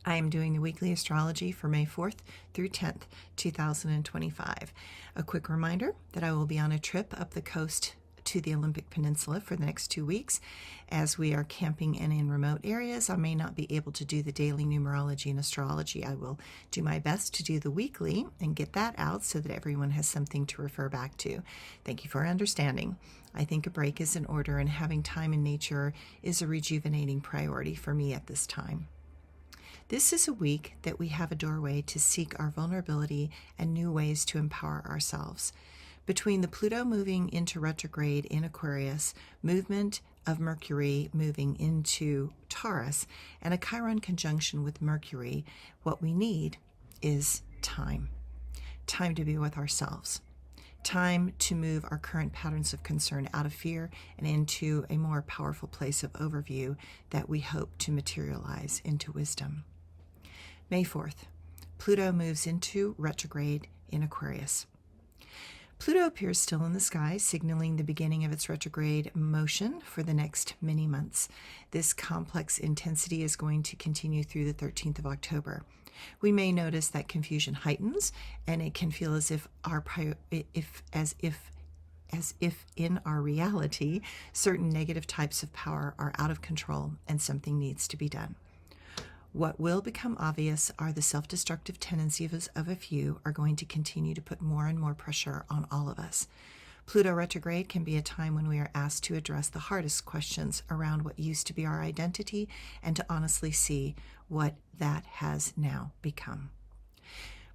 I am doing the weekly astrology for May 4th through 10th, 2025. A quick reminder that I will be on a trip up the coast to the Olympic Peninsula for the next 2 weeks. As we are camping and in remote areas, I may not be able to do the daily numerology and astrology. I will do my best to do the weekly and get that out so that everyone has something to refer back to. Thank you for understanding. I think a break is in order, and having time in nature is a rejuvenating priority for me at this time. This is a week that we have a doorway to seek our vulnerability and new ways to empower ourselves. Between the Pluto moving into retrograde in Aquarius, movement of Mercury moving into Taurus, and a Chiron conjunction with Mercury, what we need is time. Time to be with ourselves. Time to move our current patterns of concern out of fear and into a more powerful place of overview that we hope to materialize into wisdom. May 4th, Pluto moves into retrograde in Aquarius. Pluto appears still in the sky, signaling the beginning of its retrograde motion for the next many months. This complex intensity is going to continue through the 13th of October. We may notice that confusion heightens, and it can feel as if in our reality, certain negative types of power are out of control and something needs to be done. What will become obvious are the self-destructive tendencies of a few are going to continue to put more and more pressure on all of us. Pluto retrograde can be a time when we are asked to address the hardest questions around what used to be our identity and to honestly see what that has now become.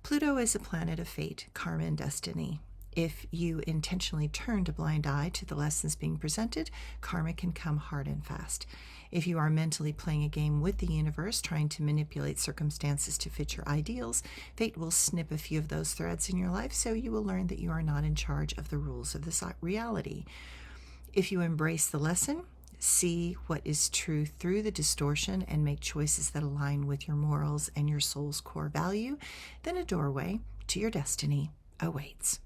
Pluto is a planet of fate, karma, and destiny. If you intentionally turned a blind eye to the lessons being presented, karma can come hard and fast. If you are mentally playing a game with the universe, trying to manipulate circumstances to fit your ideals, fate will snip a few of those threads in your life, so you will learn that you are not in charge of the rules of this reality. If you embrace the lesson, see what is true through the distortion, and make choices that align with your morals and your soul's core value, then a doorway to your destiny awaits.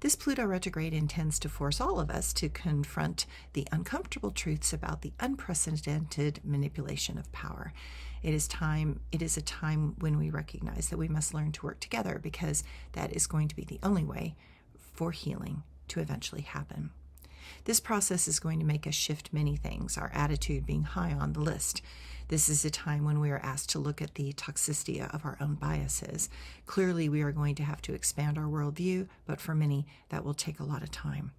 This Pluto retrograde intends to force all of us to confront the uncomfortable truths about the unprecedented manipulation of power. It is a time when we recognize that we must learn to work together, because that is going to be the only way for healing to eventually happen. This process is going to make us shift many things, our attitude being high on the list. This is a time when we are asked to look at the toxicity of our own biases. Clearly, we are going to have to expand our worldview, but for many, that will take a lot of time.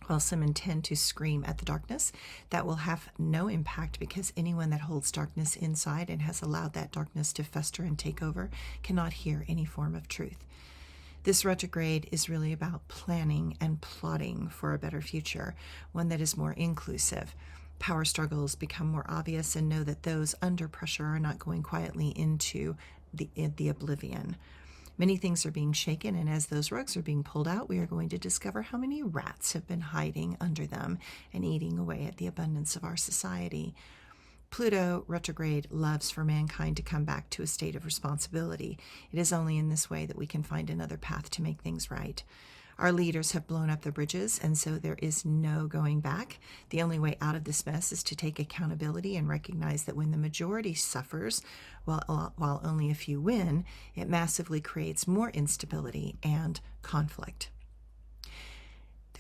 While some intend to scream at the darkness, that will have no impact, because anyone that holds darkness inside and has allowed that darkness to fester and take over cannot hear any form of truth. This retrograde is really about planning and plotting for a better future, one that is more inclusive. Power struggles become more obvious, and know that those under pressure are not going quietly into the oblivion. Many things are being shaken, and as those rugs are being pulled out, we are going to discover how many rats have been hiding under them and eating away at the abundance of our society. Pluto retrograde loves for mankind to come back to a state of responsibility. It is only in this way that we can find another path to make things right. Our leaders have blown up the bridges, and so there is no going back. The only way out of this mess is to take accountability and recognize that when the majority suffers, while only a few win, it massively creates more instability and conflict.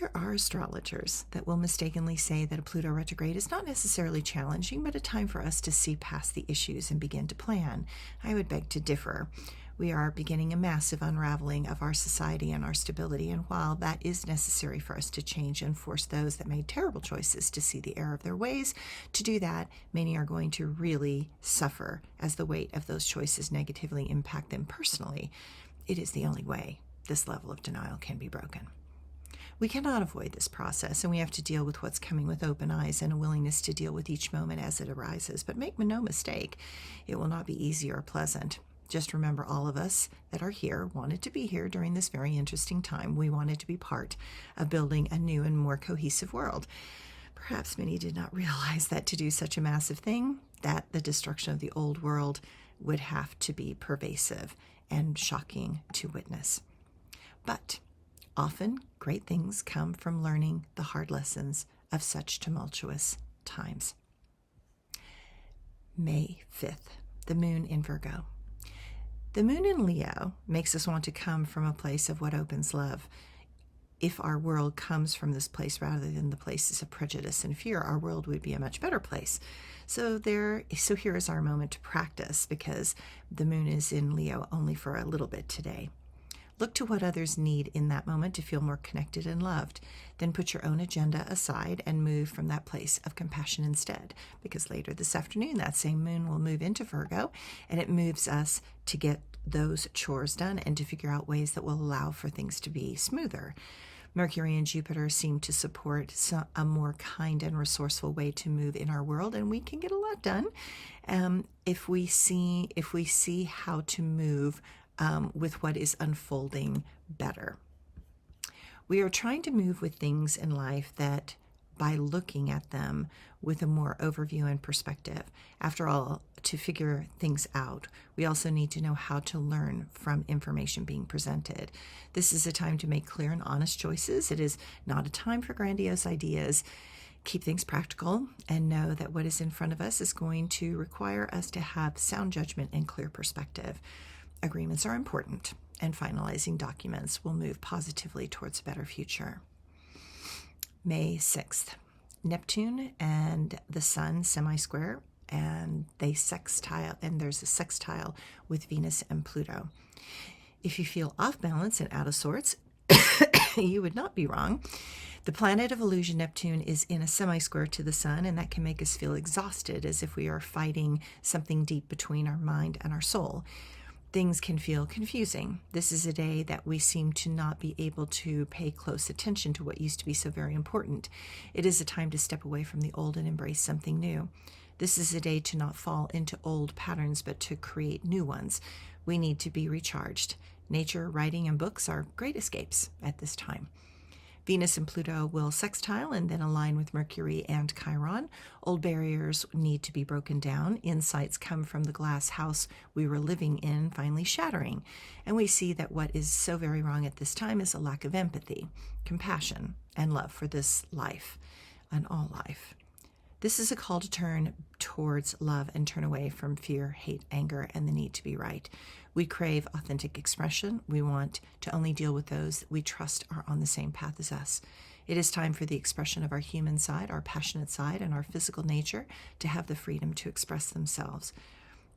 There are astrologers that will mistakenly say that a Pluto retrograde is not necessarily challenging, but a time for us to see past the issues and begin to plan. I would beg to differ. We are beginning a massive unraveling of our society and our stability, and while that is necessary for us to change and force those that made terrible choices to see the error of their ways, to do that, many are going to really suffer as the weight of those choices negatively impact them personally. It is the only way this level of denial can be broken. We cannot avoid this process, and we have to deal with what's coming with open eyes and a willingness to deal with each moment as it arises. But make no mistake, it will not be easy or pleasant. Just remember, all of us that are here wanted to be here during this very interesting time. We wanted to be part of building a new and more cohesive world. Perhaps many did not realize that to do such a massive thing, that the destruction of the old world would have to be pervasive and shocking to witness. But often, great things come from learning the hard lessons of such tumultuous times. May 5th. the moon in Virgo. The moon in Leo makes us want to come from a place of what opens love. If our world comes from this place rather than the places of prejudice and fear, our world would be a much better place. So here is our moment to practice, because the moon is in Leo only for a little bit today. Look to what others need in that moment to feel more connected and loved. Then put your own agenda aside and move from that place of compassion instead, because later this afternoon, that same moon will move into Virgo, and it moves us to get those chores done and to figure out ways that will allow for things to be smoother. Mercury and Jupiter seem to support a more kind and resourceful way to move in our world, and we can get a lot done if we see how to move with what is unfolding better. We are trying to move with things in life that, by looking at them with a more overview and perspective. After all, to figure things out, we also need to know how to learn from information being presented. This is a time to make clear and honest choices. It is not a time for grandiose ideas. Keep things practical and know that what is in front of us is going to require us to have sound judgment and clear perspective. Agreements are important, and finalizing documents will move positively towards a better future. May 6th, Neptune and the Sun semi-square, and they sextile, and there's a sextile with Venus and Pluto. If you feel off balance and out of sorts, you would not be wrong. The planet of illusion, Neptune, is in a semi-square to the Sun, and that can make us feel exhausted, as if we are fighting something deep between our mind and our soul. Things can feel confusing. This is a day that we seem to not be able to pay close attention to what used to be so very important. It is a time to step away from the old and embrace something new. This is a day to not fall into old patterns, but to create new ones. We need to be recharged. Nature, writing, and books are great escapes at this time. Venus and Pluto will sextile and then align with Mercury and Chiron. Old barriers need to be broken down. Insights come from the glass house we were living in finally shattering. And we see that what is so very wrong at this time is a lack of empathy, compassion, and love for this life and all life. This is a call to turn towards love and turn away from fear, hate, anger, and the need to be right. We crave authentic expression. We want to only deal with those that we trust are on the same path as us. It is time for the expression of our human side, our passionate side, and our physical nature to have the freedom to express themselves.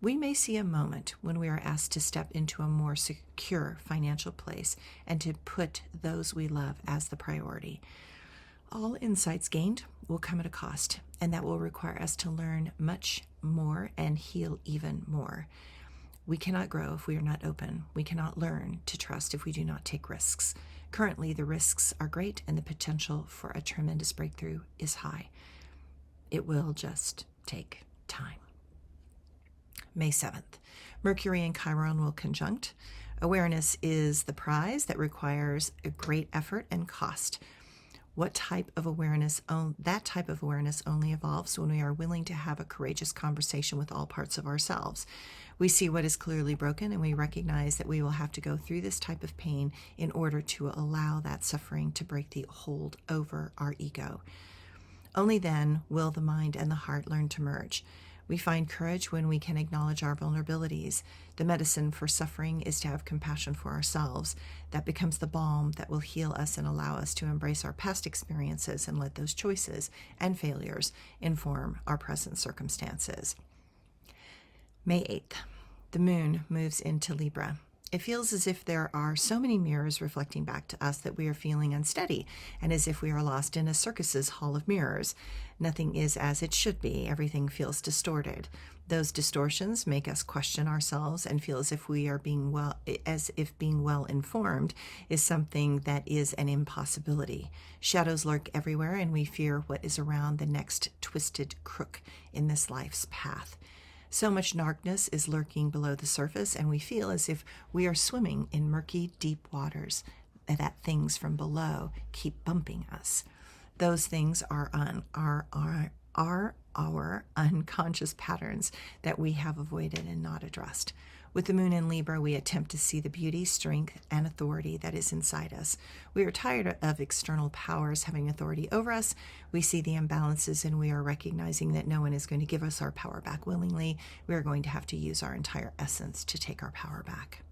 We may see a moment when we are asked to step into a more secure financial place and to put those we love as the priority. All insights gained will come at a cost, and that will require us to learn much more and heal even more. We cannot grow if we are not open. We cannot learn to trust if we do not take risks. Currently, the risks are great, and the potential for a tremendous breakthrough is high. It will just take time. May 7th, Mercury and Chiron will conjunct. Awareness is the prize that requires a great effort and cost. That type of awareness only evolves when we are willing to have a courageous conversation with all parts of ourselves. We see what is clearly broken, and we recognize that we will have to go through this type of pain in order to allow that suffering to break the hold over our ego. Only then will the mind and the heart learn to merge. We find courage when we can acknowledge our vulnerabilities. The medicine for suffering is to have compassion for ourselves. That becomes the balm that will heal us and allow us to embrace our past experiences and let those choices and failures inform our present circumstances. May 8th, the moon moves into Libra. It feels as if there are so many mirrors reflecting back to us that we are feeling unsteady, and as if we are lost in a circus's hall of mirrors. Nothing is as it should be. Everything feels distorted. Those distortions make us question ourselves and feel as if being well informed is something that is an impossibility. Shadows lurk everywhere, and we fear what is around the next twisted crook in this life's path. So much darkness is lurking below the surface, and we feel as if we are swimming in murky, deep waters, and that things from below keep bumping us. Those things are our unconscious patterns that we have avoided and not addressed. With the moon in Libra, we attempt to see the beauty, strength, and authority that is inside us. We are tired of external powers having authority over us. We see the imbalances, and we are recognizing that no one is going to give us our power back willingly. We are going to have to use our entire essence to take our power back.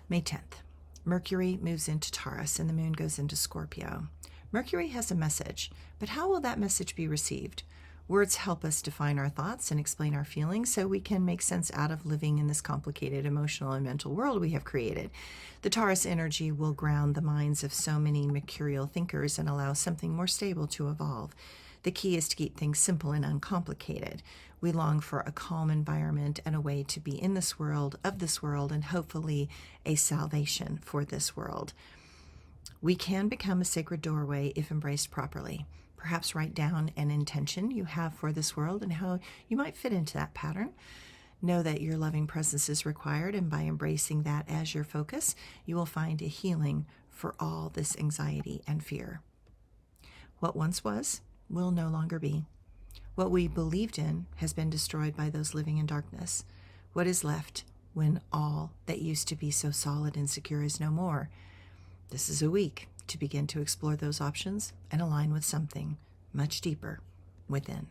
May 10th. Mercury moves into Taurus and the moon goes into Scorpio. Mercury has a message, but how will that message be received? Words help us define our thoughts and explain our feelings so we can make sense out of living in this complicated emotional and mental world we have created. The Taurus energy will ground the minds of so many mercurial thinkers and allow something more stable to evolve. The key is to keep things simple and uncomplicated. We long for a calm environment and a way to be in this world, of this world, and hopefully a salvation for this world. We can become a sacred doorway if embraced properly. Perhaps write down an intention you have for this world and how you might fit into that pattern. Know that your loving presence is required, and by embracing that as your focus, you will find a healing for all this anxiety and fear. What once was will no longer be. What we believed in has been destroyed by those living in darkness. What is left when all that used to be so solid and secure is no more? This is a week to begin to explore those options and align with something much deeper within.